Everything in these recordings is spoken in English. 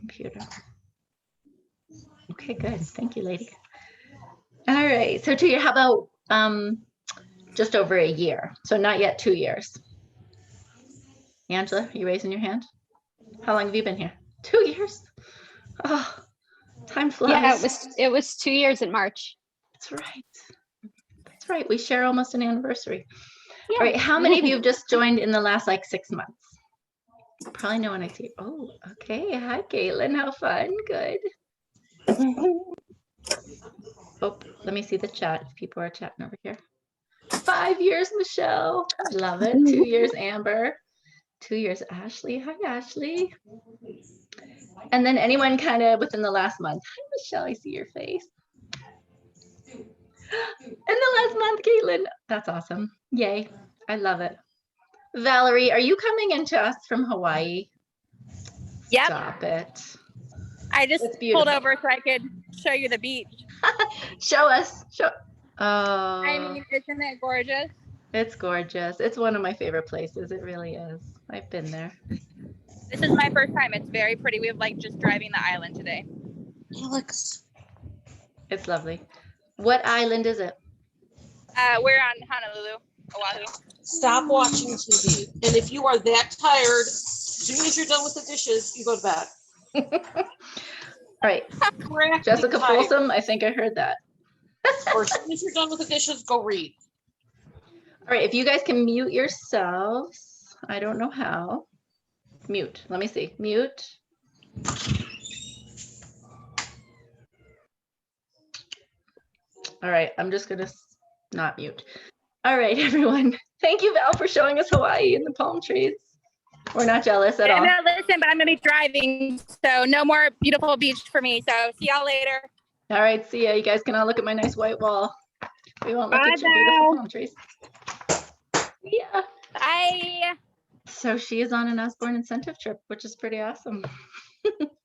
computer. Okay, good. Thank you, lady. All right. So Tuya, how about just over a year? So not yet 2 years. Angela, are you raising your hand? How long have you been here? 2 years? Oh, time flies. Yeah, it was 2 years in March. That's right. That's right. We share almost an anniversary. Yeah. All right. How many of you have just joined in the last like 6 months? Probably no one I see. Oh, okay. Hi, Caitlin. How fun. Good. Oh, let me see the chat. If people are chatting over here. 5 years, Michelle. Love it. 2 years, Amber. 2 years, Ashley. Hi, Ashley. And then anyone kind of within the last month. Hi, Michelle. I see your face. In the last month, Caitlin. That's awesome. Yay. I love it. Valerie, are you coming into us from Hawaii? Yep. Stop it. I just pulled over so I could show you the beach. Show us. I mean, isn't it gorgeous? It's gorgeous. It's one of my favorite places. It really is. I've been there. This is my first time. It's very pretty. We have like just driving the island today. Alex. It's lovely. What island is it? We're on Honolulu, Oahu. Stop watching TV. And if you are that tired, as soon as you're done with the dishes, you go to bed. All right. Jessica Folsom, I think I heard that. Or as soon as you're done with the dishes, go read. All right. If you guys can mute yourselves, I don't know how. Mute. Let me see. Mute. All right. I'm just going to not mute. All right, everyone. Thank you, Val, for showing us Hawaii and the palm trees. We're not jealous at all. No, listen, but I'm going to be driving, so no more beautiful beach for me. So see y'all later. All right, see ya. You guys can all look at my nice white wall. We won't look Bye, at your beautiful palm trees. Yeah. Bye. So she is on an Osborne incentive trip, which is pretty awesome.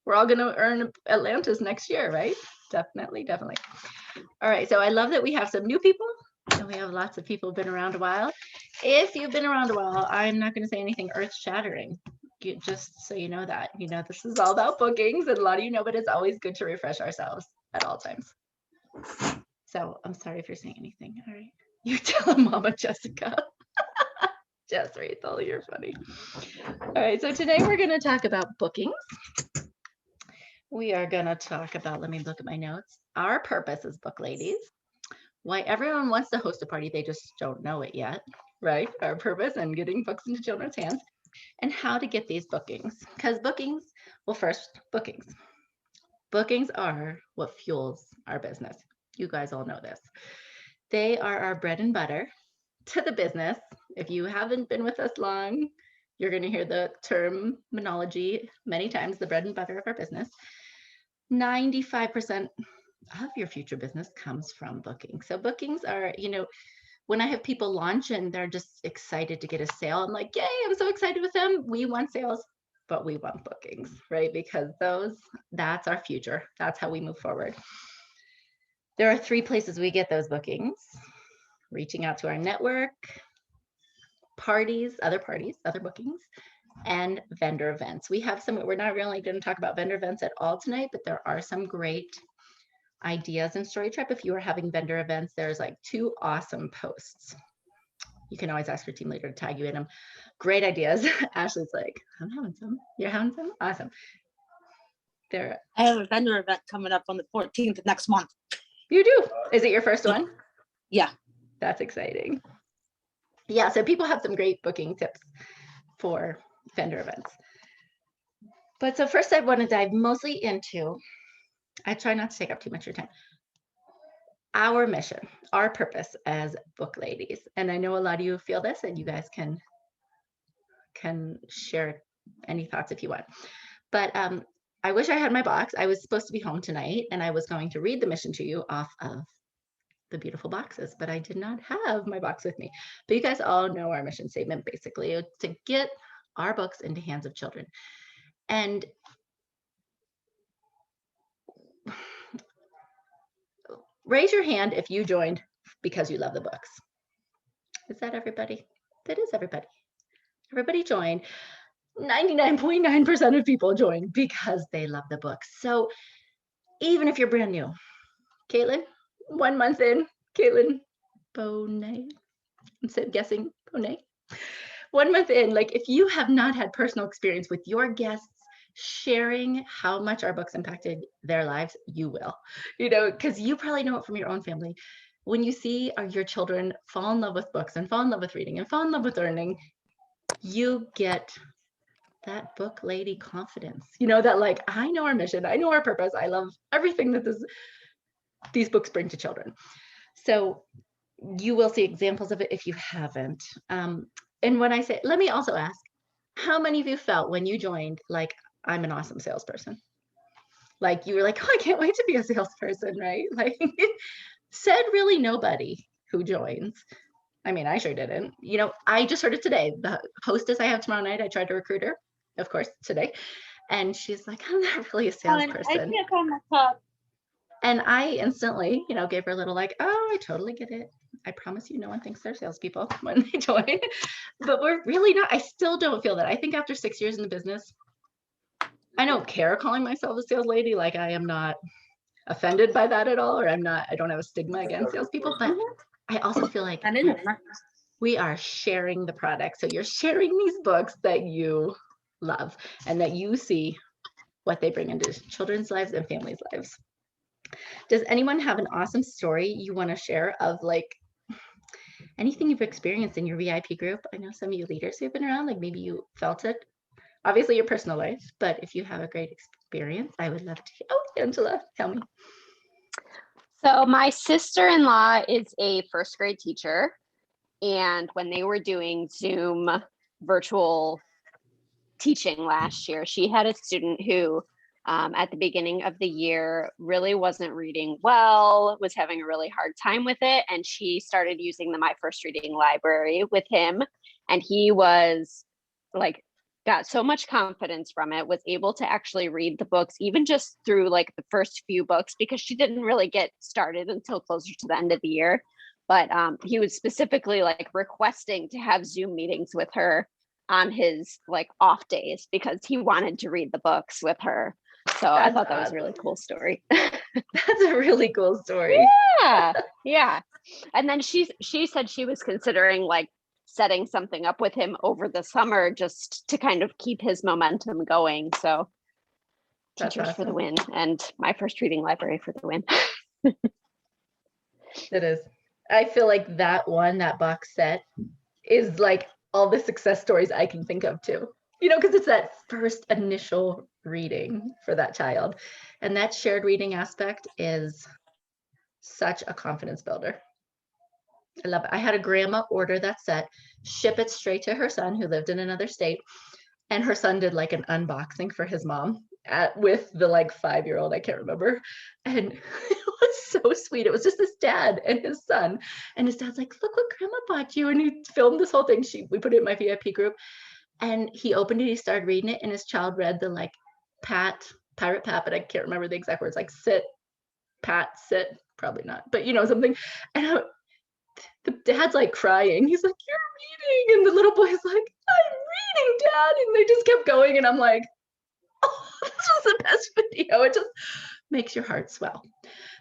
We're all going to earn Atlantis next year, right? Definitely, definitely. All right, so I love that we have some new people. And we have lots of people who've been around a while. If you've been around a while, I'm not going to say anything earth-shattering. Just so you know that. You know, this is all about bookings, and a lot of you know, but it's always good to refresh ourselves at all times. So I'm sorry if you're saying anything. All right. You tell Mama Jessica. Jess Rachel, you're funny. All right, so today we're going to talk about bookings. We are going to talk about, let me look at my notes. Our purpose as book ladies. Why everyone wants to host a party, they just don't know it yet, right? Our purpose and getting books into children's hands, and how to get these bookings. Because bookings, well, first, bookings. Bookings are what fuels our business. You guys all know this. They are our bread and butter to the business. If you haven't been with us long, you're going to hear the terminology many times, the bread and butter of our business. 95% of your future business comes from bookings. So bookings are, you know, when I have people launch and they're just excited to get a sale, I'm like, yay, I'm so excited with them. We want sales, but we want bookings, right? Because that's our future. That's how we move forward. There are 3 places we get those bookings: reaching out to our network, parties, other bookings, and vendor events. We have some, we're not really going to talk about vendor events at all tonight, but there are some great ideas in StoryTribe. If you are having vendor events, there's like 2 awesome posts. You can always ask your team leader to tag you in them. Great ideas. Ashley's like, I'm having some. You're having some? Awesome. I have a vendor event coming up on the 14th of next month. You do? Is it your first one? Yeah. That's exciting. Yeah, so people have some great booking tips for vendor events. But so first I want to dive mostly into, I try not to take up too much of your time, our mission, our purpose as book ladies. And I know a lot of you feel this, and you guys can share any thoughts if you want. But I wish I had my box. I was supposed to be home tonight, and I was going to read the mission to you off of the beautiful boxes, but I did not have my box with me. But you guys all know our mission statement, basically. It's to get our books into hands of children. And raise your hand if you joined because you love the books. Is that everybody? That is everybody. Everybody joined. 99.9% of people join because they love the book. So even if you're brand new, Caitlin, 1 month in, Caitlin Bonet, instead of guessing Bonet, 1 month in, like if you have not had personal experience with your guests sharing how much our books impacted their lives, you will, because you probably know it from your own family. When you see your children fall in love with books and fall in love with reading and fall in love with learning, you get that book lady confidence, that like, I know our mission, I know our purpose, I love everything that these books bring to children. So you will see examples of it if you haven't. And when I say, let me also ask, how many of you felt when you joined, like, I'm an awesome salesperson? Like you were like, oh, I can't wait to be a salesperson, right? Like said really nobody who joins. I mean, I sure didn't. I just heard it today. The hostess I have tomorrow night, I tried to recruit her, of course, today. And she's like, I'm not really a salesperson. I can't find my cup. And I instantly, gave her a little like, oh, I totally get it. I promise you no one thinks they're salespeople when they join. But we're really not. I still don't feel that. I think after 6 years in the business, I don't care calling myself a sales lady. Like I am not offended by that at all, or I don't have a stigma against salespeople. But I also feel like we are sharing the product. So you're sharing these books that you love and that you see what they bring into children's lives and families' lives. Does anyone have an awesome story you want to share of like anything you've experienced in your VIP group? I know some of you leaders who've been around, like maybe you felt it. Obviously your personal life, but if you have a great experience, I would love to hear. Oh, Angela, tell me. So my sister-in-law is a first grade teacher. And when they were doing Zoom virtual teaching last year, she had a student who at the beginning of the year really wasn't reading well, was having a really hard time with it. And she started using the My First Reading Library with him. And he was like, got so much confidence from it, was able to actually read the books, even just through like the first few books, because she didn't really get started until closer to the end of the year. But he was specifically like requesting to have Zoom meetings with her on his like off days because he wanted to read the books with her. So I thought that was a really cool story. That's a really cool story. Yeah. And then she said she was considering like setting something up with him over the summer just to kind of keep his momentum going. So That's Teachers awesome. for the win, and My First Reading Library for the win. It is. I feel like that box set is like all the success stories I can think of too. Because it's that first initial reading for that child. And that shared reading aspect is such a confidence builder. I love it. I had a grandma order that set, ship it straight to her son who lived in another state. And her son did like an unboxing for his mom with the like 5-year-old, I can't remember. And it was so sweet. It was just his dad and his son. And his dad's like, look what grandma bought you. And he filmed this whole thing. We put it in my VIP group. And he opened it, he started reading it, and his child read the like Pirate Pat, but I can't remember the exact words, like sit, Pat, sit, probably not, but something. And the dad's like crying. He's like, you're reading. And the little boy's like, I'm reading, Dad. And they just kept going. And I'm like, oh, this was the best video. It just makes your heart swell.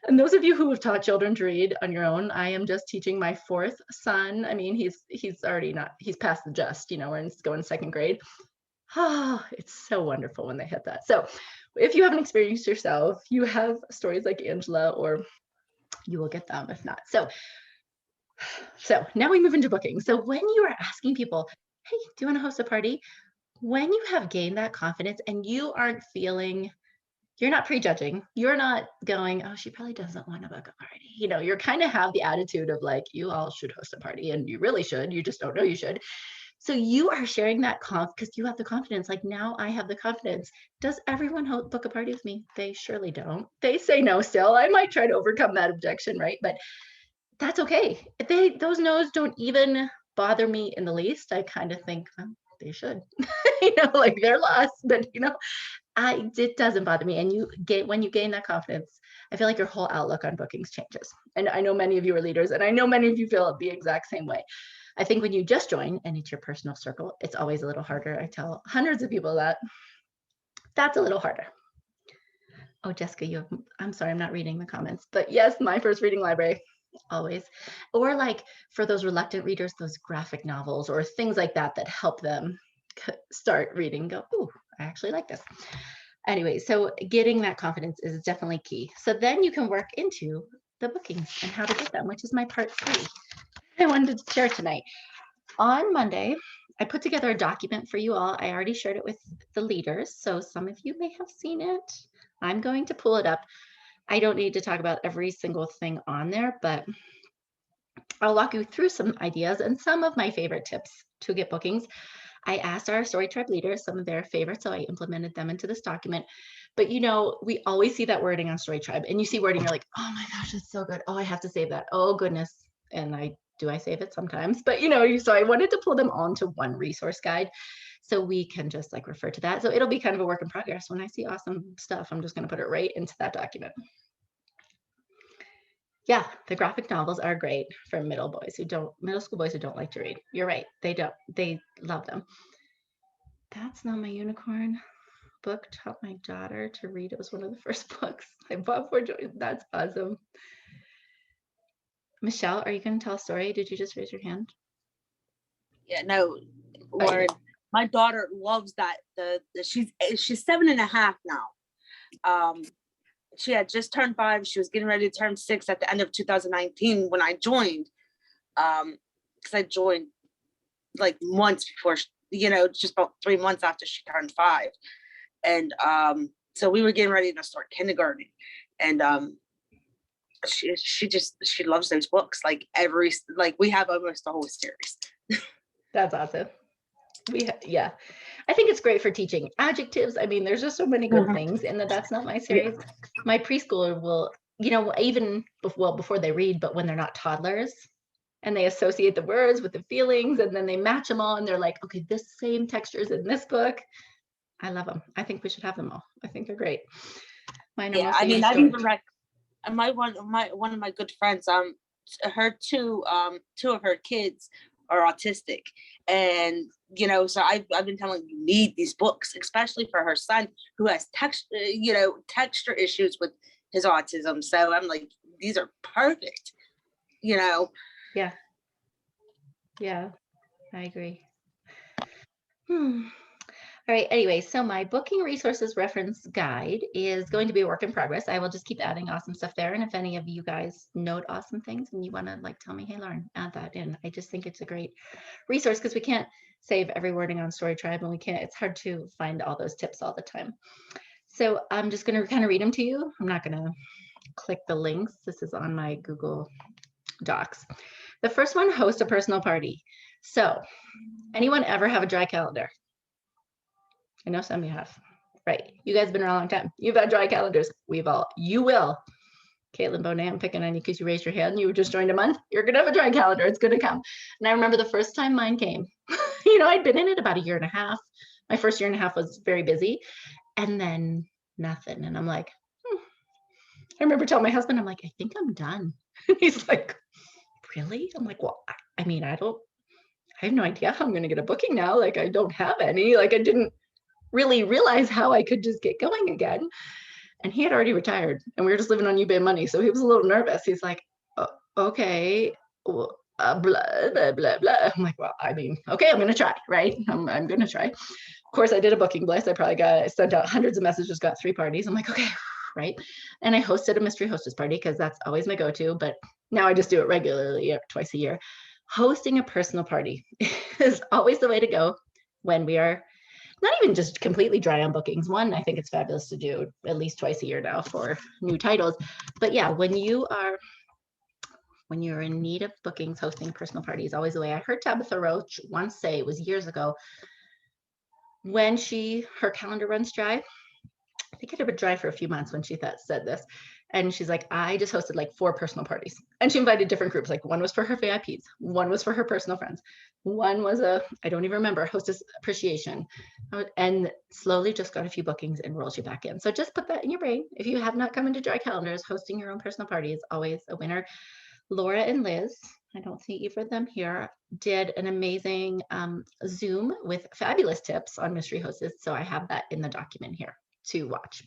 And those of you who have taught children to read on your own, I am just teaching my 4th son. I mean, he's already he's past the just, we're going 2nd grade. Oh, it's so wonderful when they hit that. So if you haven't experienced yourself, you have stories like Angela, or you will get them if not. So now we move into booking. So when you are asking people, hey, do you want to host a party? When you have gained that confidence and you aren't feeling, you're not prejudging, you're not going, oh, she probably doesn't want to book a party. You're kind of have the attitude of like, you all should host a party and you really should, you just don't know you should. So you are sharing that because you have the confidence, like now I have the confidence. Does everyone book a party with me? They surely don't. They say no still. I might try to overcome that objection, right? But that's okay. Those no's don't even bother me in the least. I kind of think they should, like they're lost, but it doesn't bother me. And when you gain that confidence, I feel like your whole outlook on bookings changes. And I know many of you are leaders, and I know many of you feel the exact same way. I think when you just join and it's your personal circle, it's always a little harder. I tell hundreds of people that that's a little harder. Oh, Jessica, I'm sorry, I'm not reading the comments, but yes, my first reading library, always. Or like for those reluctant readers, those graphic novels or things like that that help them start reading, go, oh, I actually like this. Anyway, so getting that confidence is definitely key. So then you can work into the bookings and how to get them, which is my part 3 I wanted to share tonight. On Monday, I put together a document for you all. I already shared it with the leaders, so some of you may have seen it. I'm going to pull it up. I don't need to talk about every single thing on there, but I'll walk you through some ideas and some of my favorite tips to get bookings. I asked our Story Tribe leaders some of their favorites, so I implemented them into this document. But you know, we always see that wording on Story Tribe, and you see wording, you're like, oh my gosh, that's so good. Oh, I have to save that. Oh goodness. And I save it sometimes, but you know, so I wanted to pull them all into one resource guide so we can just like refer to that. So it'll be kind of a work in progress. When I see awesome stuff, I'm just going to put it right into that document. Yeah, the graphic novels are great for middle school boys who don't like to read. You're right. They love them. That's Not My Unicorn book taught my daughter to read. It was one of the first books I bought for Joy. That's awesome. Michelle, are you going to tell a story? Did you just raise your hand? Yeah, no, Lauren, my daughter loves that. She's 7.5 now. She had just turned 5. She was getting ready to turn 6 at the end of 2019 when I joined. Because I joined like months before, just about 3 months after she turned 5. And so we were getting ready to start kindergarten. And she loves those books. Like we have almost the whole series. That's awesome. Yeah, I think it's great for teaching adjectives. I mean, there's just so many good things in That's Not My series. My preschooler will, even before they read, but when they're not toddlers and they associate the words with the feelings and then they match them all and they're like, okay, this same texture is in this book. I love them. I think we should have them all. I think they're great. Mine are I mean, I've even read one of my good friends, her two of her kids are autistic, and so I've been telling you need these books, especially for her son who has texture issues with his autism. So I'm like, these are perfect. Yeah, I agree. All right, anyway, so my booking resources reference guide is going to be a work in progress. I will just keep adding awesome stuff there. And if any of you guys note awesome things and you want to tell me, hey, Lauren, add that in. I just think it's a great resource because we can't save every wording on Story Tribe and it's hard to find all those tips all the time. So I'm just going to kind of read them to you. I'm not going to click the links. This is on my Google Docs. The first one, host a personal party. So anyone ever have a dry calendar? I know some of you have, right? You guys have been around a long time. You've had dry calendars. You will. Caitlin Bonet, I'm picking on you because you raised your hand. You just joined a month. You're going to have a dry calendar. It's going to come. And I remember the first time mine came, I'd been in it about 1.5 years. My first 1.5 years was very busy and then nothing. And I'm like, I remember telling my husband, I'm like, I think I'm done. He's like, really? I'm like, well, I have no idea how I'm going to get a booking now. I don't have any, I didn't really realize how I could just get going again. And he had already retired and we were just living on UBAM money. So he was a little nervous. He's like, oh, okay, well, blah, blah, blah, blah. I'm like, well, okay, I'm going to try, right? I'm going to try. Of course, I did a booking blast. I sent out hundreds of messages, got 3 parties. I'm like, okay, right. And I hosted a mystery hostess party because that's always my go-to. But now I just do it regularly, twice a year. Hosting a personal party is always the way to go when we are not even just completely dry on bookings. One, I think it's fabulous to do at least twice a year now for new titles. But yeah, when you're in need of bookings, hosting personal parties is always the way. I heard Tabitha Roach once say, it was years ago, when her calendar runs dry, I think it had been dry for a few months when she said this. And she's like, I just hosted 4 personal parties. And she invited different groups. One was for her VIPs. One was for her personal friends. One was I don't even remember, hostess appreciation. And slowly just got a few bookings and rolls you back in. So just put that in your brain. If you have not come into dry calendars, hosting your own personal party is always a winner. Laura and Liz, I don't see either of them here, did an amazing Zoom with fabulous tips on mystery hostess. So I have that in the document here to watch.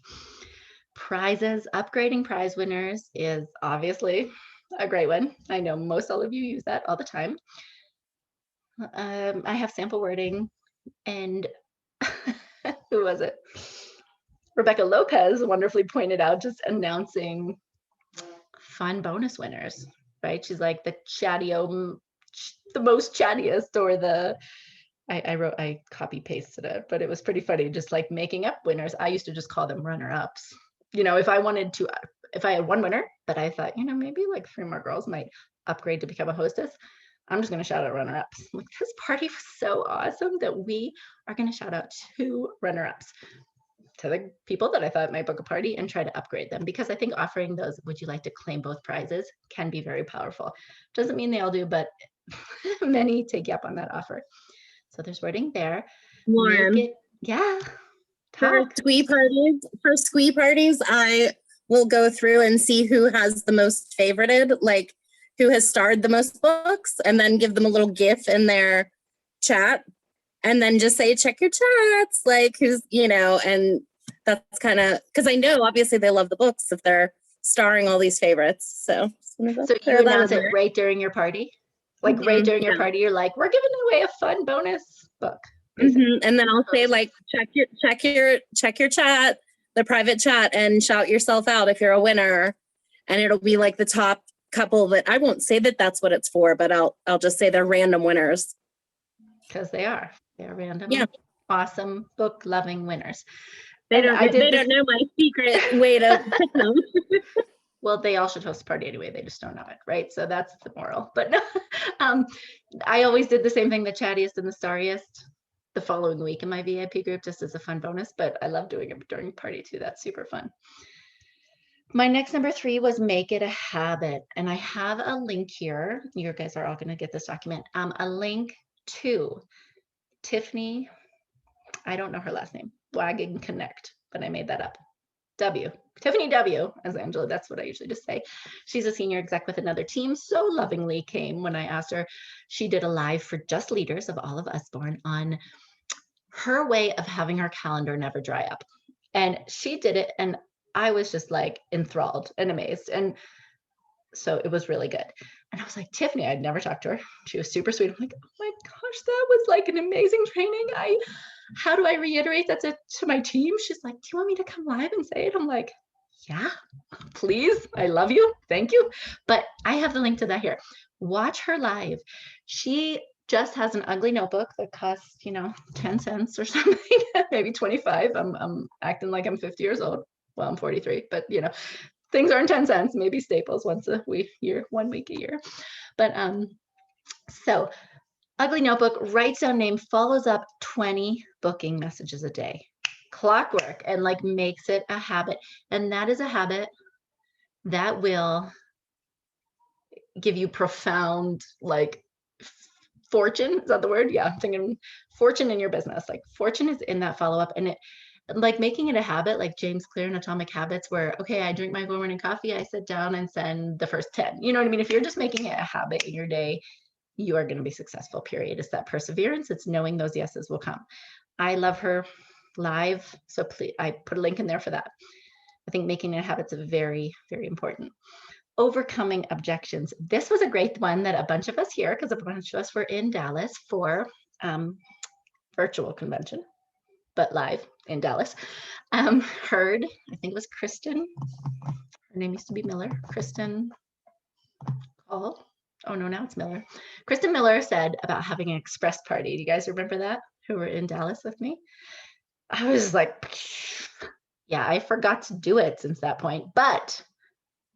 Prizes, upgrading prize winners is obviously a great one. I know most all of you use that all the time. I have sample wording, and who was it? Rebecca Lopez wonderfully pointed out just announcing fun bonus winners, right? She's like the the most chattiest, or I copy pasted it, but it was pretty funny, just like making up winners. I used to just call them runner-ups. You know, if I had one winner, but I thought, you know, maybe like 3 more girls might upgrade to become a hostess, I'm just going to shout out runner-ups. Like, this party was so awesome that we are going to shout out 2 runner-ups to the people that I thought might book a party and try to upgrade them, because I think offering those, would you like to claim both prizes, can be very powerful. Doesn't mean they all do, but many take you up on that offer. So there's wording there. Lauren, Yeah. for Talk. squee parties, I will go through and see who has the most favorited, like who has starred the most books, and then give them a little GIF in their chat, and then just say, check your chats, like who's, you know, and that's kind of, because I know obviously they love the books if they're starring all these favorites. So You announce it right during your party? Like right during your yeah. party, you're like, we're giving away a fun bonus book. And then I'll say, like, check your chat, the private chat, and shout yourself out if you're a winner. And it'll be like the top couple that I won't say that that's what it's for, but I'll just say they're random winners. Because they're random, Yeah. awesome book loving winners. They And don't know my secret way to pick them. Well, they all should host a party anyway. They just don't know it, right? So that's the moral. But no, I always did the same thing, the chattiest and the starriest, the following week in my VIP group, just as a fun bonus. But I love doing it during party too. That's super fun. My next number 3 was make it a habit. And I have a link here. You guys are all going to get this document. A link to Tiffany. I don't know her last name. Wagon Connect, but I made that up. Tiffany W, as Angela, that's what I usually just say. She's a senior exec with another team. So lovingly came when I asked her. She did a live for Just Leaders of all of Usborne on her way of having her calendar never dry up. And she did it, and I was just like enthralled and amazed. And so it was really good. And I was like, Tiffany, I'd never talked to her. She was super sweet. I'm like, oh my gosh, that was like an amazing training. How do I reiterate that to my team? She's like, do you want me to come live and say it? I'm like, yeah, please. I love you. Thank you. But I have the link to that here. Watch her live. She just has an ugly notebook that costs, 10 cents or something, maybe 25. I'm acting like I'm 50 years old. Well, I'm 43, but things aren't 10 cents, maybe Staples once a week, 1 week a year. But so ugly notebook, writes down name, follows up 20 booking messages a day. Clockwork, and like makes it a habit. And that is a habit that will give you profound, like, fortune. Is that the word? Yeah, I'm thinking fortune in your business. Like fortune is in that follow-up, and it, like making it a habit, like James Clear in Atomic Habits, where, okay, I drink my morning coffee, I sit down and send the first 10. You know what I mean? If you're just making it a habit in your day, you are going to be successful, period. It's that perseverance. It's knowing those yeses will come. I love her live. So please, I put a link in there for that. I think making it a habit is very, very important. Overcoming objections. This was a great one that a bunch of us here, because a bunch of us were in Dallas for virtual convention, but live in Dallas, heard, I think it was Kristen. Her name used to be Miller. Kristen Hall. Oh no, now it's Miller. Kristen Miller said about having an express party. Do you guys remember that? Who were in Dallas with me? I was like, yeah, I forgot to do it since that point, but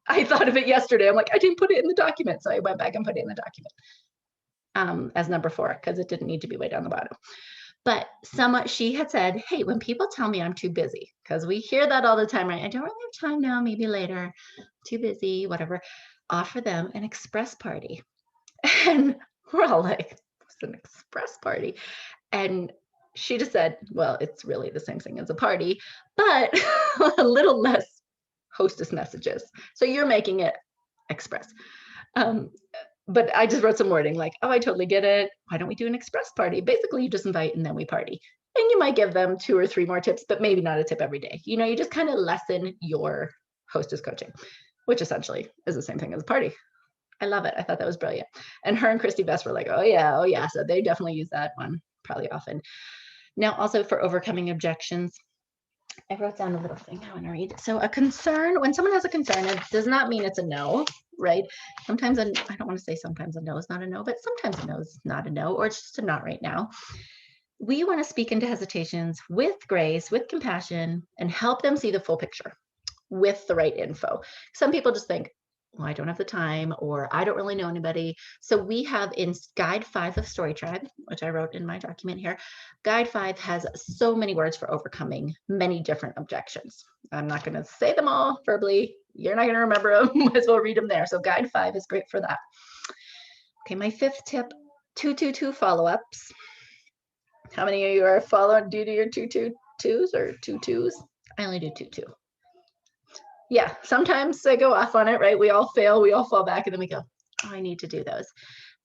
I thought of it yesterday. I'm like, I didn't put it in the document. So I went back and put it in the document as number 4, because it didn't need to be way down the bottom. But she had said, hey, when people tell me I'm too busy, because we hear that all the time, right? I don't really have time now, maybe later, too busy, whatever. Offer them an express party. And we're all like, what's an express party? And she just said, well, it's really the same thing as a party, but a little less hostess messages. So you're making it express. but I just wrote some wording like, oh, I totally get it. Why don't we do an express party? Basically, you just invite and then we party. And you might give them 2 or 3 more tips, but maybe not a tip every day. You know, you just kind of lessen your hostess coaching, which essentially is the same thing as a party. I love it. I thought that was brilliant. And her and Christy Best were like, oh yeah, oh yeah. So they definitely use that one probably often. Now, also for overcoming objections, I wrote down a little thing I want to read. So a concern, when someone has a concern, it does not mean it's a no, right? Sometimes, I don't want to say sometimes a no is not a no, but sometimes a no is not a no, or it's just a not right now. We want to speak into hesitations with grace, with compassion, and help them see the full picture with the right info. Some people just think, well, I don't have the time, or I don't really know anybody. So we have in Guide 5 of Story Tribe, which I wrote in my document here, Guide 5 has so many words for overcoming many different objections. I'm not going to say them all verbally. You're not going to remember them. Might as well read them there. So Guide 5 is great for that. Okay, my 5th tip, 222 follow-ups. How many of you are following due to your 222s or 22s? I only do 22. Yeah, sometimes I go off on it, right? We all fail, we all fall back, and then we go, oh, I need to do those.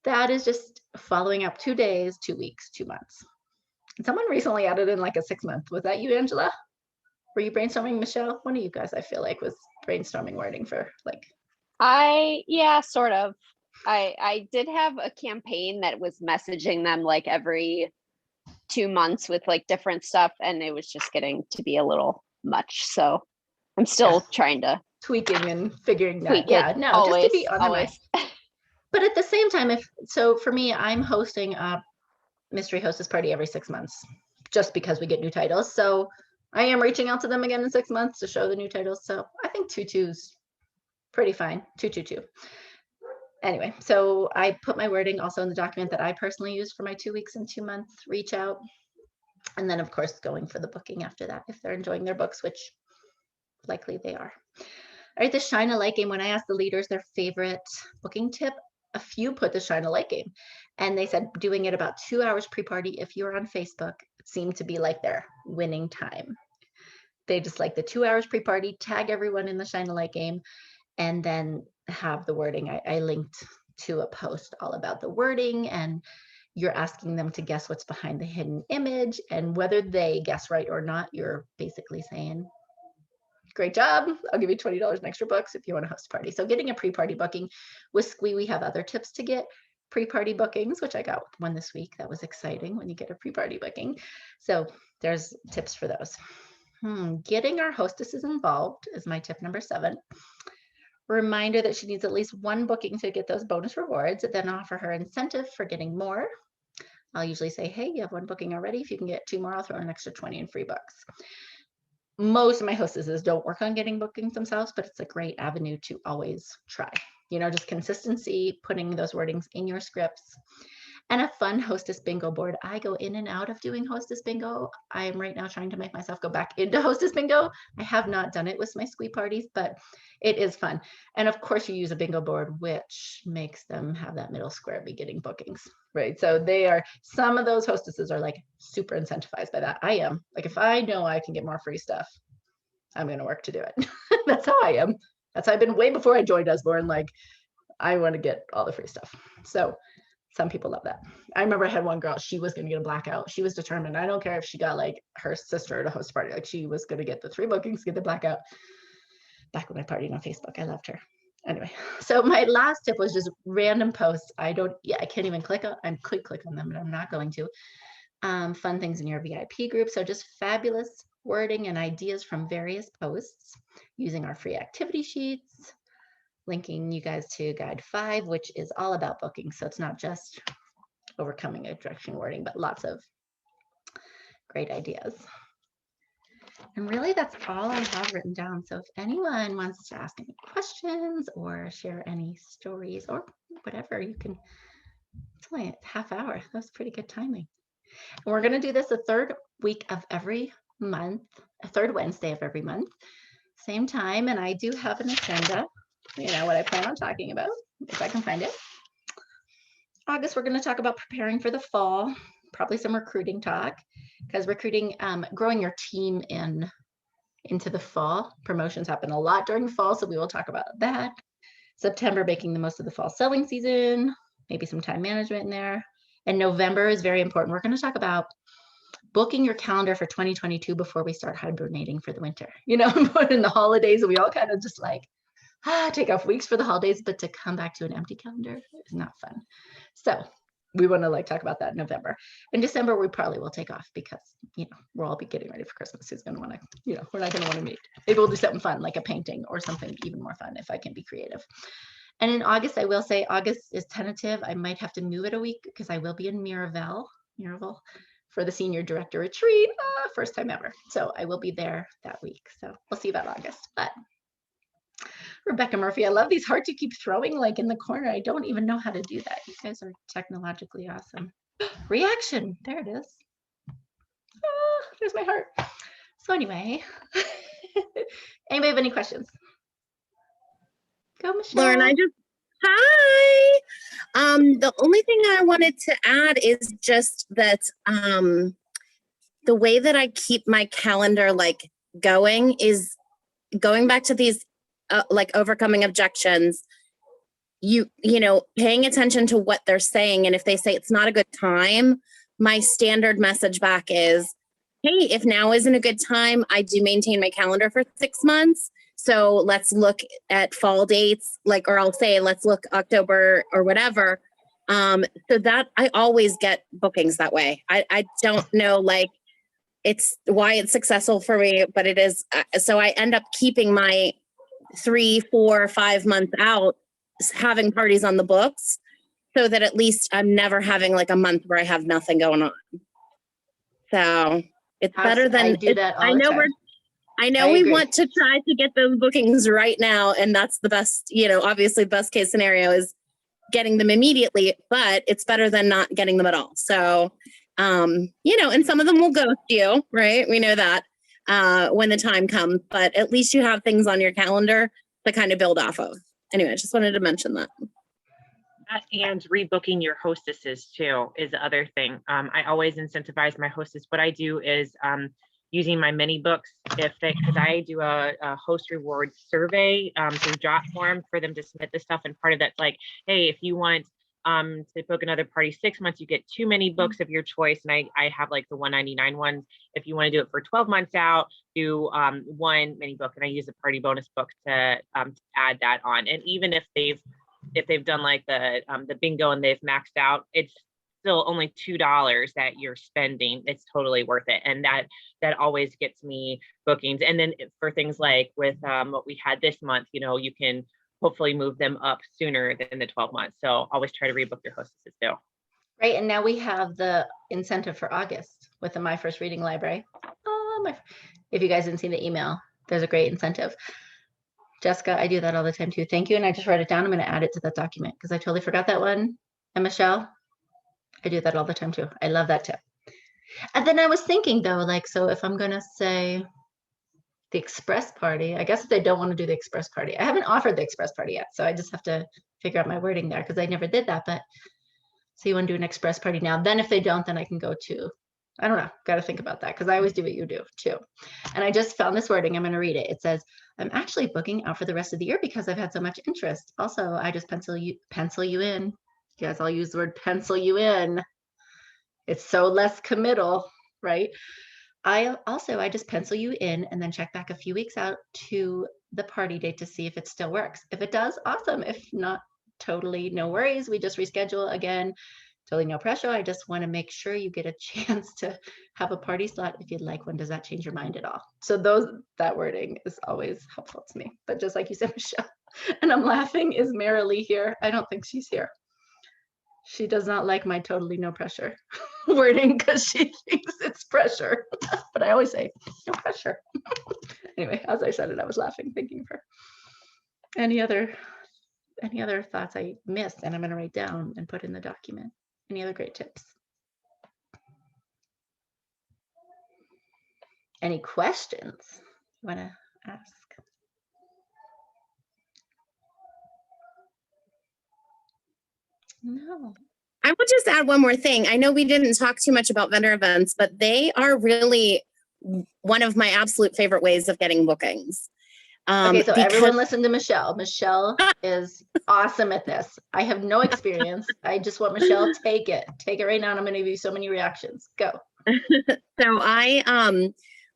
That is just following up 2 days, 2 weeks, 2 months. And someone recently added in like a 6-month. Was that you, Angela? Were you brainstorming, Michelle? One of you guys, I feel like, was brainstorming wording for like. Yeah, sort of. I did have a campaign that was messaging them like every 2 months with like different stuff, and it was just getting to be a little much. So I'm still trying to tweaking and figuring that. tweak Yeah, it. no, Always, just to be on the way. always. But at the same time, so for me, I'm hosting a mystery hostess party every 6 months, just because we get new titles. So I am reaching out to them again in 6 months to show the new titles. So I think 2-2's pretty fine. 2-2-2. Anyway, so I put my wording also in the document that I personally use for my 2 weeks and 2 months reach out. And then of course, going for the booking after that, if they're enjoying their books, which likely they are. All right, the Shine a Light game. When I asked the leaders their favorite booking tip, a few put the Shine a Light game. And they said doing it about 2 hours pre-party if you're on Facebook seemed to be like their winning time. They just like the 2 hours pre-party, tag everyone in the Shine a Light game, and then have the wording. I linked to a post all about the wording, and you're asking them to guess what's behind the hidden image, and whether they guess right or not, you're basically saying, great job, I'll give you $20 in extra books if you want to host a party. So getting a pre-party booking with Squee, we have other tips to get pre-party bookings, which I got one this week. That was exciting when you get a pre-party booking. So there's tips for those. Getting our hostesses involved is my tip number 7. Reminder that she needs at least 1 booking to get those bonus rewards, then offer her incentive for getting more. I'll usually say, hey, you have 1 booking already. If you can get 2 more, I'll throw in an extra 20 in free books. Most of my hostesses don't work on getting bookings themselves, but it's a great avenue to always try. You know, just consistency, putting those wordings in your scripts. And a fun hostess bingo board. I go in and out of doing hostess bingo. I am right now trying to make myself go back into hostess bingo. I have not done it with my Squee parties, but it is fun. And of course you use a bingo board, which makes them have that middle square be getting bookings, right? So some of those hostesses are like super incentivized by that. I am like, if I know I can get more free stuff, I'm going to work to do it. That's how I am. That's how I've been way before I joined Usborne. Like, I want to get all the free stuff. So some people love that. I remember I had one girl, she was going to get a blackout. She was determined. I don't care if she got like her sister to host a party. Like, she was going to get the 3 bookings, get the blackout. Back when I partied on Facebook, I loved her. Anyway, so my last tip was just random posts. I can't even click on, I could click on them, but I'm not going to. Fun things in your VIP group. So just fabulous wording and ideas from various posts using our free activity sheets, linking you guys to Guide 5, which is all about booking. So it's not just overcoming objection wording, but lots of great ideas. And really, that's all I have written down. So if anyone wants to ask any questions or share any stories or whatever, you can. It's only a half hour. That was pretty good timing. And we're going to do this the 3rd week of every month, a 3rd Wednesday of every month, same time. And I do have an agenda, you know, what I plan on talking about, if I can find it. August, we're going to talk about preparing for the fall, probably some recruiting talk, because recruiting, growing your team into the fall. Promotions happen a lot during the fall, so we will talk about that. September, making the most of the fall selling season, maybe some time management in there. And November is very important. We're going to talk about booking your calendar for 2022 before we start hibernating for the winter. You know, put in the holidays, and we all kind of just like, take off weeks for the holidays, but to come back to an empty calendar is not fun. So we want to like talk about that in November. In December, we probably will take off because, you know, we'll all be getting ready for Christmas. Who's going to want to, you know, we're not going to want to meet. Maybe we'll do something fun, like a painting or something even more fun if I can be creative. And in August, I will say August is tentative. I might have to move it a week because I will be in Miraval for the senior director retreat, first time ever. So I will be there that week. So we'll see about August. But Rebecca Murphy, I love these hearts you keep throwing like in the corner. I don't even know how to do that. You guys are technologically awesome. Reaction, there it is. Oh, there's my heart. So anyway, anybody have any questions? Go, Michelle. Lauren, hi. The only thing I wanted to add is just that the way that I keep my calendar like going is going back to these like overcoming objections. You know, paying attention to what they're saying, and if they say it's not a good time, my standard message back is, hey, if now isn't a good time, I do maintain my calendar for 6 months. So let's look at fall dates, like, or I'll say, let's look October or whatever. So that I always get bookings that way. I don't know, like, it's why it's successful for me, but it is. So I end up keeping my 3, 4, 5 months out, having parties on the books, so that at least I'm never having like a month where I have nothing going on. So it's better than I do that all I the know time. I know I we agree. want to try to get those bookings right now, and that's the best, you know, obviously best case scenario is getting them immediately, but it's better than not getting them at all. So, you know, and some of them will ghost you, right? We know that when the time comes, but at least you have things on your calendar to kind of build off of. Anyway, I just wanted to mention that. And rebooking your hostesses too is the other thing. I always incentivize my hostess. What I do is using my mini books, because I do a host reward survey through Jotform for them to submit this stuff. And part of that's like, hey, if you want to book another party 6 months, you get 2 mini books of your choice. And I have like the $199 ones. If you want to do it for 12 months out, do 1 mini book. And I use a party bonus book to add that on. And even if they've done like the bingo and they've maxed out, it's still only $2 that you're spending. It's totally worth it. And that always gets me bookings. And then for things like with what we had this month, you know, you can hopefully move them up sooner than the 12 months. So always try to rebook your hostesses too. Right, and now we have the incentive for August with the My First Reading Library. If you guys didn't see the email, there's a great incentive. Jessica, I do that all the time too. Thank you. And I just write it down. I'm going to add it to that document because I totally forgot that one. And Michelle, I do that all the time too. I love that tip. And then I was thinking though, like, so if I'm going to say the express party, I guess if they don't want to do the express party, I haven't offered the express party yet. So I just have to figure out my wording there because I never did that. But so you want to do an express party now, then if they don't, then I can go to, I don't know, got to think about that because I always do what you do too. And I just found this wording. I'm going to read it. It says, I'm actually booking out for the rest of the year because I've had so much interest. Also, I just pencil you in. Yes, I'll use the word pencil you in. It's so less committal, right? I just pencil you in and then check back a few weeks out to the party date to see if it still works. If it does, awesome. If not, totally no worries. We just reschedule again. Totally no pressure. I just want to make sure you get a chance to have a party slot if you'd like one. Does that change your mind at all? So that wording is always helpful to me. But just like you said, Michelle, and I'm laughing, is Marilee here? I don't think she's here. She does not like my totally no pressure wording because she thinks it's pressure. But I always say no pressure. Anyway, as I said it, I was laughing, thinking of her. Any other thoughts I missed and I'm going to write down and put in the document? Any other great tips? Any questions you want to ask? No. I will just add one more thing. I know we didn't talk too much about vendor events, but they are really one of my absolute favorite ways of getting bookings. Okay, so everyone because listen to Michelle. Michelle is awesome at this. I have no experience. I just want Michelle, take it. Take it right now. And I'm gonna give you so many reactions. Go. so I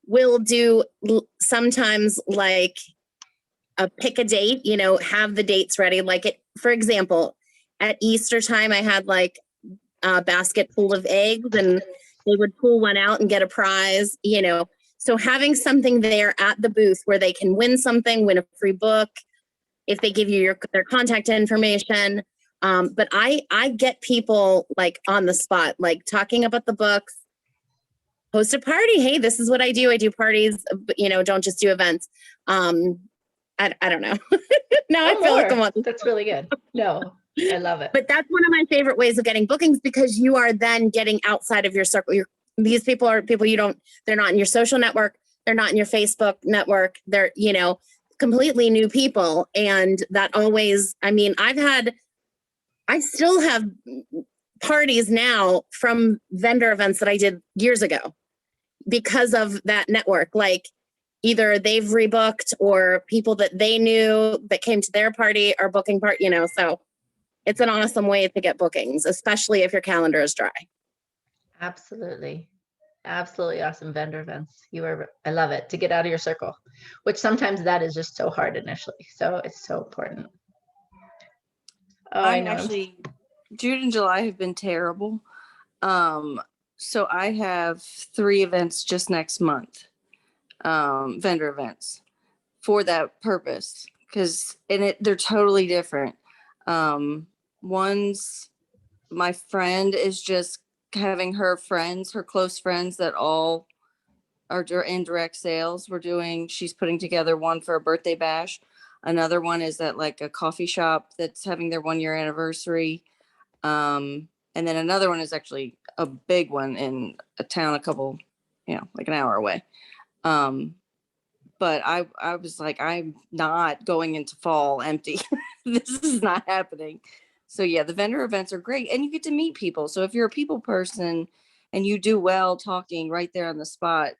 will do sometimes like a pick a date, you know, have the dates ready. Like it, for example, at Easter time, I had like a basket full of eggs and they would pull one out and get a prize, you know. So having something there at the booth where they can win something, win a free book, if they give you their contact information. But I get people like on the spot, like talking about the books, host a party. Hey, this is what I do. I do parties, but, you know, don't just do events. I don't know. Now I One feel like more. I'm on. That's really good. No, I love it. But that's one of my favorite ways of getting bookings because you are then getting outside of your circle. These people are people they're not in your social network. They're not in your Facebook network. They're, you know, completely new people. And that always, I mean, I still have parties now from vendor events that I did years ago because of that network. Like either they've rebooked or people that they knew that came to their party are booking part, you know, so it's an awesome way to get bookings, especially if your calendar is dry. Absolutely. Absolutely awesome vendor events. I love it, to get out of your circle, which sometimes that is just so hard initially. So it's so important. Oh, I I'm know. actually, June and July have been terrible. So I have 3 events just next month, vendor events for that purpose. They're totally different. One's my friend is just having her friends, her close friends that all are in direct sales. She's putting together one for a birthday bash. Another one is at like a coffee shop that's having their 1-year anniversary. And then another one is actually a big one in a town like an hour away. But I was like, I'm not going into fall empty. This is not happening. So yeah, the vendor events are great and you get to meet people. So if you're a people person and you do well talking right there on the spot,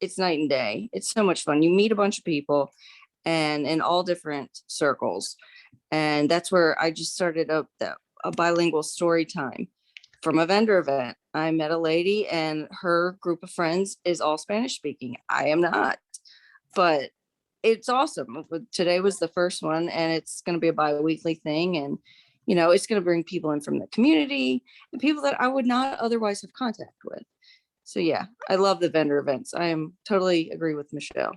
it's night and day. It's so much fun. You meet a bunch of people and in all different circles. And that's where I just started a bilingual story time from a vendor event. I met a lady and her group of friends is all Spanish speaking. I am not, but it's awesome. Today was the first one and it's going to be a bi-weekly thing. And, you know, it's going to bring people in from the community and people that I would not otherwise have contact with. So yeah, I love the vendor events. I am totally agree with Michelle.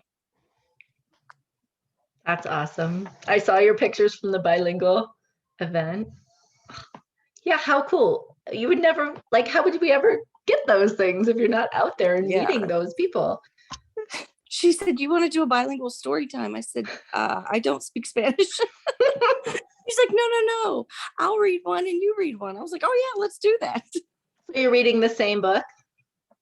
That's awesome. I saw your pictures from the bilingual event. Yeah, how cool. You would never, like, how would we ever get those things if you're not out there and Yeah. meeting those people? She said, you want to do a bilingual story time? I said, I don't speak Spanish. She's like, no. I'll read one and you read one. I was like, oh yeah, let's do that. So you're reading the same book?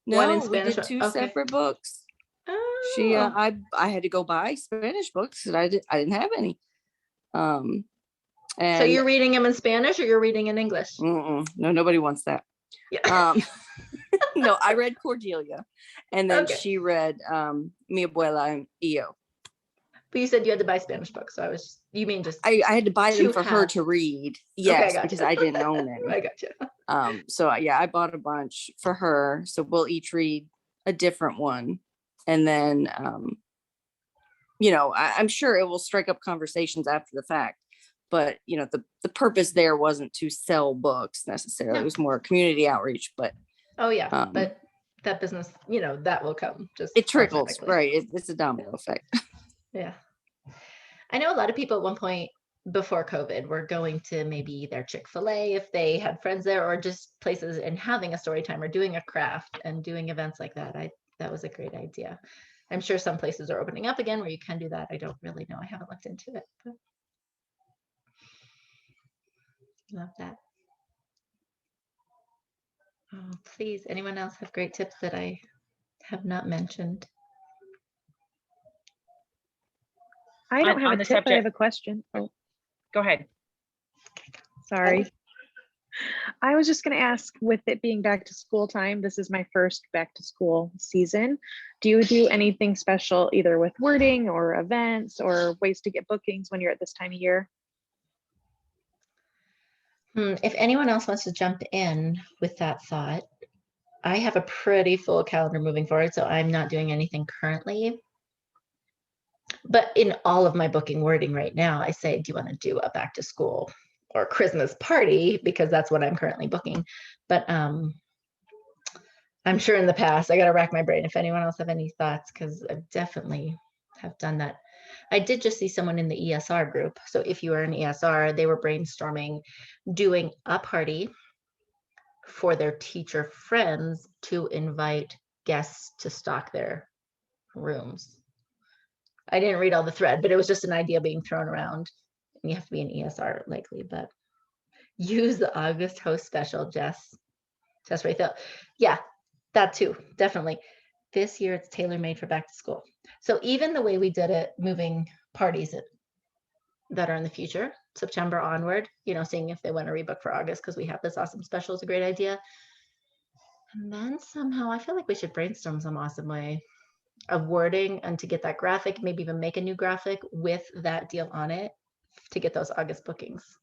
One in No, we Spanish, did 2 okay. separate books. Oh. I had to go buy Spanish books and I didn't have any. And So you're reading them in Spanish or you're reading in English? no, nobody wants that. Yeah. No, I read Cordelia and then Okay. she read Mi Abuela and Io. But you said you had to buy Spanish books, so you mean just I had to buy them To for her have. to read. Yes, gotcha. because I didn't own any. I gotcha. So yeah, I bought a bunch for her. So we'll each read a different one. And then, you know, I'm sure it will strike up conversations after the fact. But, you know, the purpose there wasn't to sell books necessarily. No. It was more community outreach. But Oh yeah, Um, but that business, you know, that will come. Just it trickles, automatically. right? It's a domino effect. Yeah. I know a lot of people at one point before COVID were going to maybe their Chick-fil-A if they had friends there, or just places and having a story time or doing a craft and doing events like that. That was a great idea. I'm sure some places are opening up again where you can do that. I don't really know. I haven't looked into it. But love that. Oh, please, anyone else have great tips that I have not mentioned? I don't have on a the tip, but I have subject- a question. Oh, Go ahead. sorry. I was just going to ask, with it being back to school time, this is my first back to school season. Do you do anything special either with wording or events or ways to get bookings when you're at this time of year? If anyone else wants to jump in with that thought, I have a pretty full calendar moving forward, so I'm not doing anything currently. But in all of my booking wording right now, I say, do you want to do a back to school or Christmas party? Because that's what I'm currently booking. But I'm sure in the past, I got to rack my brain if anyone else have any thoughts, because I definitely have done that. I did just see someone in the ESR group. So if you are in ESR, they were brainstorming doing a party for their teacher friends to invite guests to stock their rooms. I didn't read all the thread, but it was just an idea being thrown around. And you have to be an ESR likely, but use the August host special, Jess Rayfield. Yeah, that too, definitely. This year it's tailor-made for back to school. So even the way we did it, moving parties that are in the future, September onward, seeing if they want to rebook for August because we have this awesome special is a great idea. And then somehow I feel like we should brainstorm some awesome way of wording and to get that graphic, maybe even make a new graphic with that deal on it to get those August bookings.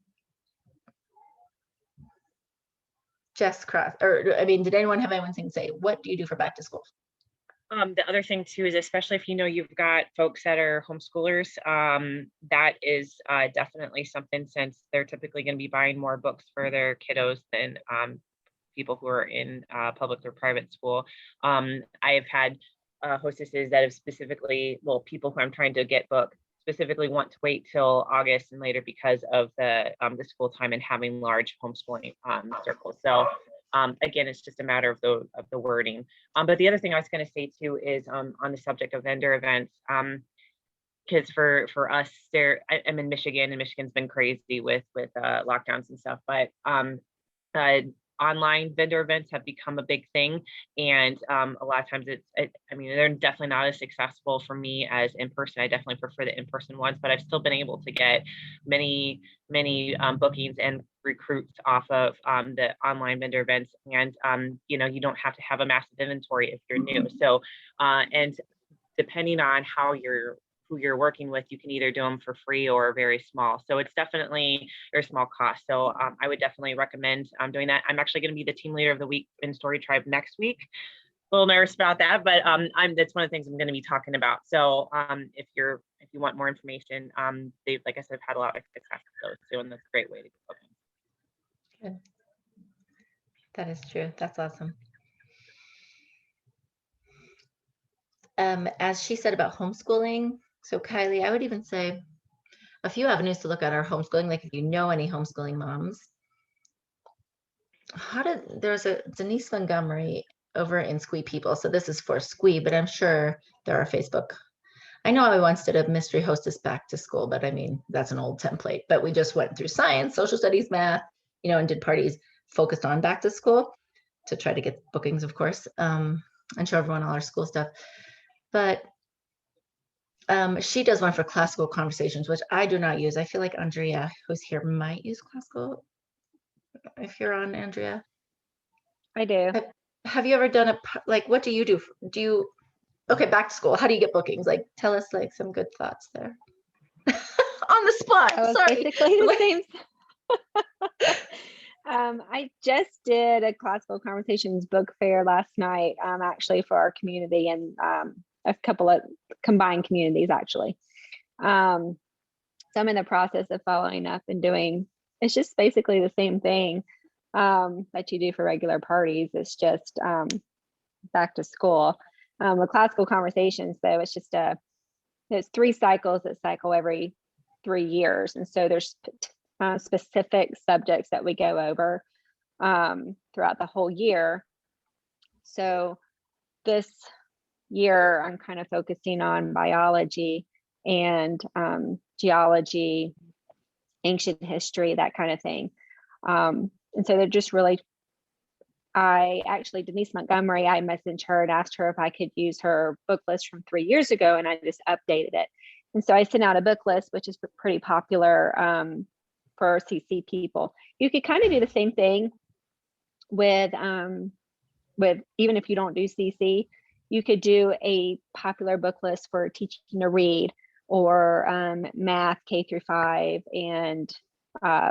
Jess Cross, did anyone have anything to say? What do you do for back to school? The other thing too is, especially if you've got folks that are homeschoolers, that is definitely something, since they're typically going to be buying more books for their kiddos than people who are in public or private school. I have had hostesses that have specifically, people who I'm trying to get booked specifically want to wait till August and later because of the school time and having large homeschooling circles. So again, it's just a matter of the wording. But the other thing I was going to say too is on the subject of vendor events, because for us I'm in Michigan, and Michigan's been crazy with lockdowns and stuff, but online vendor events have become a big thing, and a lot of times they're definitely not as successful for me as in person. I definitely prefer the in-person ones, but I've still been able to get many bookings and recruits off of the online vendor events, and you don't have to have a massive inventory if you're new. So and depending on who you're working with, you can either do them for free or very small. So it's definitely a small cost. So I would definitely recommend doing that. I'm actually going to be the team leader of the week in Story Tribe next week. A little nervous about that, but that's one of the things I'm going to be talking about. So if you want more information, they've, like I said, had a lot of success with those too, and that's a great way to get booking. Good. That is true. That's awesome. As she said about homeschooling, so Kylie, I would even say a few avenues to look at are homeschooling. Like if you know any homeschooling moms, there's a Denise Montgomery over in Squee People. So this is for Squee, but I'm sure there are Facebook. I know I once did a mystery hostess back to school, but that's an old template. But we just went through science, social studies, math, and did parties focused on back to school to try to get bookings, of course, and show everyone all our school stuff. But she does one for classical conversations, which I do not use. I feel like Andrea, who's here, might use classical. If you're on, Andrea. I do. Have you ever done what do you do? Okay, back to school. How do you get bookings? Tell us some good thoughts there. On the spot. Sorry. Basically the same. I just did a classical conversations book fair last night, actually for our community and a couple of combined communities actually. So I'm in the process of following up and doing, it's just basically the same thing that you do for regular parties. It's just back to school. With classical conversations though, it's just there's 3 cycles that cycle every 3 years. And so there's specific subjects that we go over throughout the whole year. So this year I'm kind of focusing on biology and geology, ancient history, that kind of thing. And so they're just really, Denise Montgomery, I messaged her and asked her if I could use her book list from 3 years ago, and I just updated it. And so I sent out a book list, which is pretty popular for CC people. You could kind of do the same thing with even if you don't do CC, you could do a popular book list for teaching to read, or math K through 5, and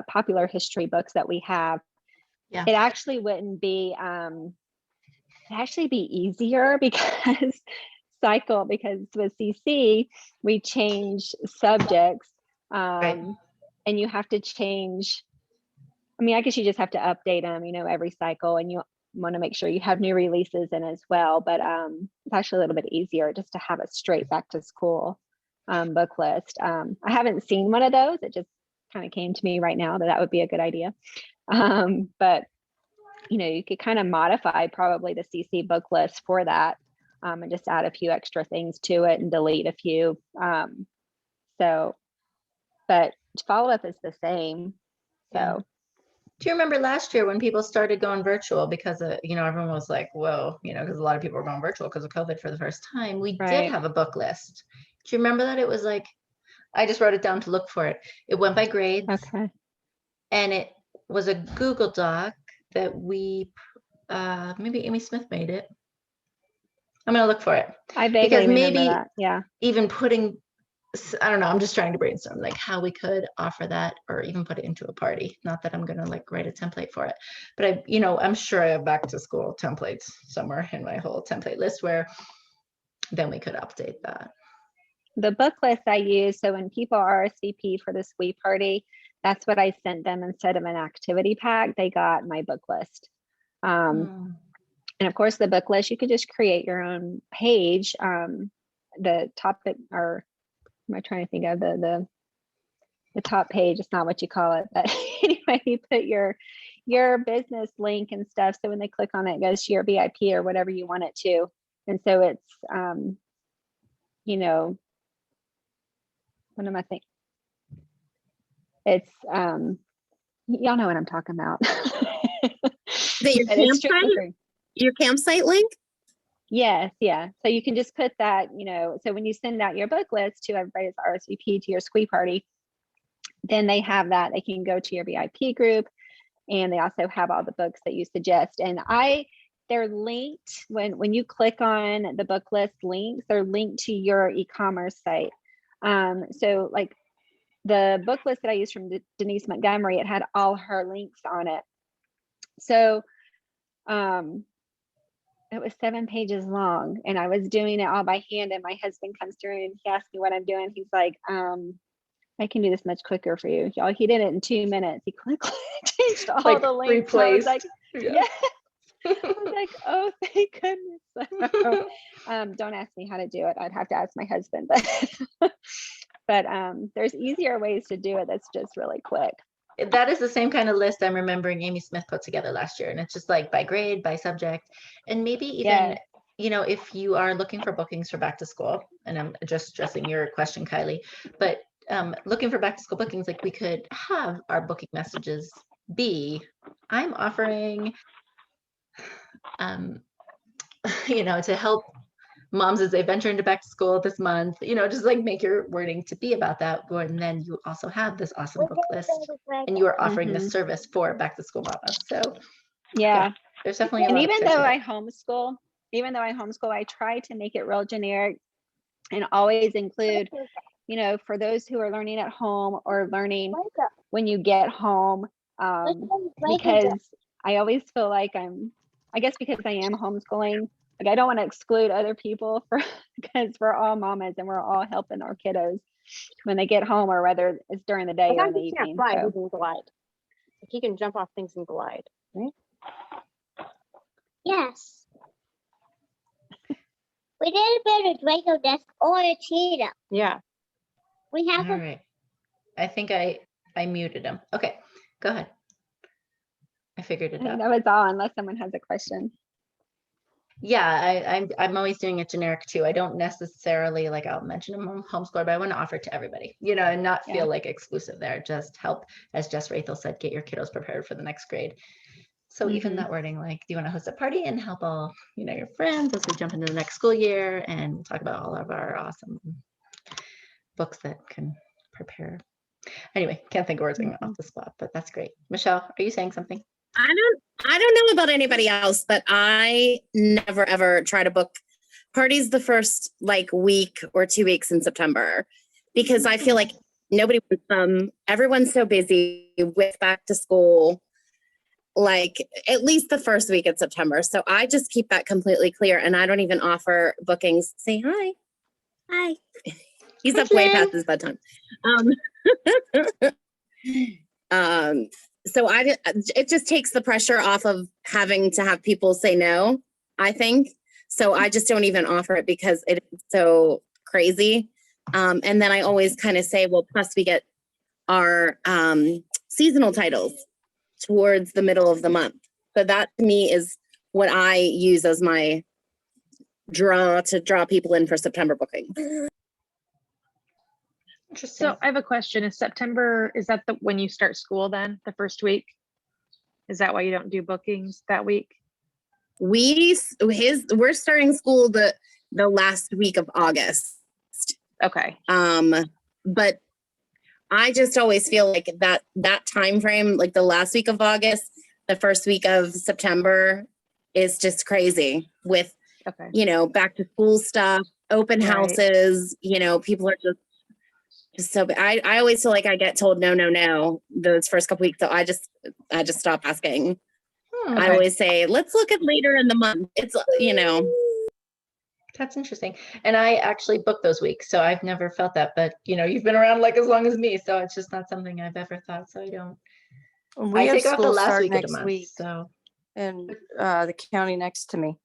popular history books that we have. Yeah. It actually wouldn't be it'd actually be easier because because with CC we change subjects, and you have to change. I mean, I guess you just have to update them, every cycle, and you want to make sure you have new releases in as well. But it's actually a little bit easier just to have a straight back to school book list. I haven't seen one of those. It just kind of came to me right now that would be a good idea. But you could kind of modify probably the CC book list for that, and just add a few extra things to it and delete a few. But follow-up is the same. Yeah. So Do you remember last year when people started going virtual because everyone was like, whoa, because a lot of people were going virtual because of COVID for the first time. We did Right. have a book list. Do you remember that? It was like, I just wrote it down to look for it. It went by grades. Okay. And it was a Google Doc that maybe Amy Smith made it. I'm going to look for it. I vaguely Because remember maybe that. Yeah. even I don't know, I'm just trying to brainstorm like how we could offer that or even put it into a party. Not that I'm going to like write a template for it, but I'm sure I have back to school templates somewhere in my whole template list where then we could update that. The book list I use, so when people RSVP for the SWE party, that's what I sent them instead of an activity pack. They got my book list. And of course, the book list, you could just create your own page. The topic, or am I trying to think of the top page? It's not what you call it, but anyway, you put your business link and stuff. So when they click on it, it goes to your VIP or whatever you want it to. And so it's, what am I thinking? It's, y'all know what I'm talking about. Is it your And it's strictly campsite? free. Your campsite link? Yes, yeah. So you can just put that, so when you send out your book list to everybody's RSVP to your SWE party, then they have that. They can go to your VIP group, and they also have all the books that you suggest. And they're linked when you click on the book list links, they're linked to your e-commerce site. So like the book list that I used from Denise Montgomery, it had all her links on it. So it was 7 pages long, and I was doing it all by hand, and my husband comes through and he asks me what I'm doing. He's like, I can do this much quicker for you. Y'all, he did it in 2 minutes. He quickly changed all Like the links. And I was like, replaced. yeah. I was like, oh, thank goodness. So, don't ask me how to do it. I'd have to ask my husband, but there's easier ways to do it. That's just really quick. That is the same kind of list I'm remembering Amy Smith put together last year. And it's just like by grade, by subject, and maybe even, Yeah. if you are looking for bookings for back to school, and I'm just addressing your question, Kylie, but looking for back to school bookings, like we could have our booking messages be, I'm offering, to help moms as they venture into back to school this month, just like make your wording to be about that. And then you also have this awesome book list and you are offering this service for back to school mamas. So Yeah. there's definitely a And lot of even though potential. I homeschool, I try to make it real generic and always include, for those who are learning at home or learning when you get home, because I always feel like I guess because I am homeschooling, like I don't want to exclude other people because we're all mamas and we're all helping our kiddos when they get home, or whether it's during the day or in the evening. Fly, So. he can glide. Like, he can jump off things and glide. Right? Yes. We did a bit of Lego desk or a cheetah. Yeah. We have All right. I think I muted him. Okay, go ahead. I figured it out. That was all, unless someone has a question. Yeah, I'm always doing it generic too. I don't necessarily I'll mention a homeschooler, but I want to offer it to everybody, and not feel like exclusive there. Just help, as Jess Rathel said, get your kiddos prepared for the next grade. So even that wording, like, do you want to host a party and help all, your friends as we jump into the next school year, and talk about all of our awesome books that can prepare. Anyway, can't think of words off the spot, but that's great. Michelle, are you saying something? I don't know about anybody else, but I never ever try to book parties the first like week or 2 weeks in September because I feel like nobody wants them. Everyone's so busy with back to school, like at least the first week in September. So I just keep that completely clear and I don't even offer bookings. Say hi. Hi. He's up way past his bedtime. So it just takes the pressure off of having to have people say no, I think. So I just don't even offer it because it's so crazy. And then I always kind of say, well, plus we get our seasonal titles towards the middle of the month. So that to me is what I use as my draw to draw people in for September bookings. Interesting. So I have a question. Is September, is that when you start school then, the first week? Is that why you don't do bookings that week? We're starting school the last week of August. Okay. But I just always feel like that time frame, like the last week of August, the first week of September is just crazy with, back to school stuff, open houses, people are just so I always feel like I get told no those first couple weeks. So I just stop asking. I always say, let's look at later in the month. It's, That's interesting. And I actually book those weeks. So I've never felt that, but you've been around like as long as me. So it's just not something I've ever thought. So I don't. We I have take off the school last start week of the next month. week. So in the county next to me.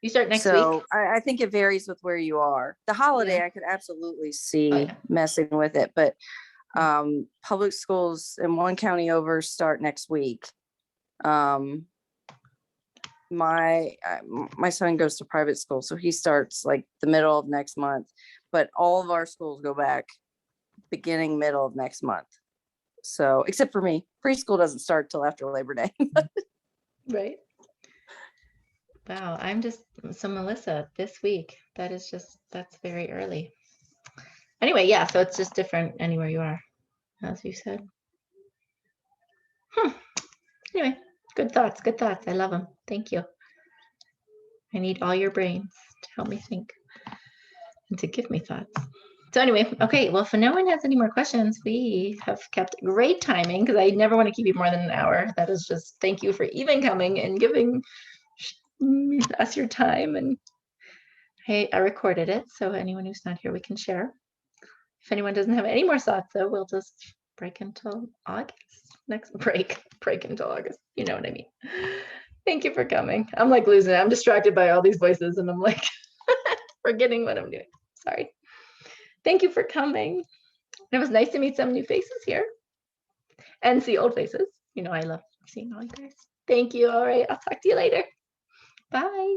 you start next week? So I think it varies with where you are. The holiday, I could absolutely see messing with it, but public schools in one county over start next week. My son goes to private school, so he starts like the middle of next month, but all of our schools go back beginning middle of next month. So except for me, preschool doesn't start till after Labor Day. Right. Wow. So Melissa, this week, that's very early. Anyway, yeah, so it's just different anywhere you are, as you said. Anyway, good thoughts. I love them. Thank you. I need all your brains to help me think and to give me thoughts. So anyway, okay, well, if no one has any more questions, we have kept great timing because I never want to keep you more than an hour. That is just, thank you for even coming and giving us your time. And hey, I recorded it, so anyone who's not here, we can share. If anyone doesn't have any more thoughts, though, we'll just break until August. Next break until August. You know what I mean? Thank you for coming. I'm like losing it. I'm distracted by all these voices and I'm like forgetting what I'm doing. Sorry. Thank you for coming. It was nice to meet some new faces here and see old faces. I love seeing all you guys. Thank you. All right. I'll talk to you later. Bye.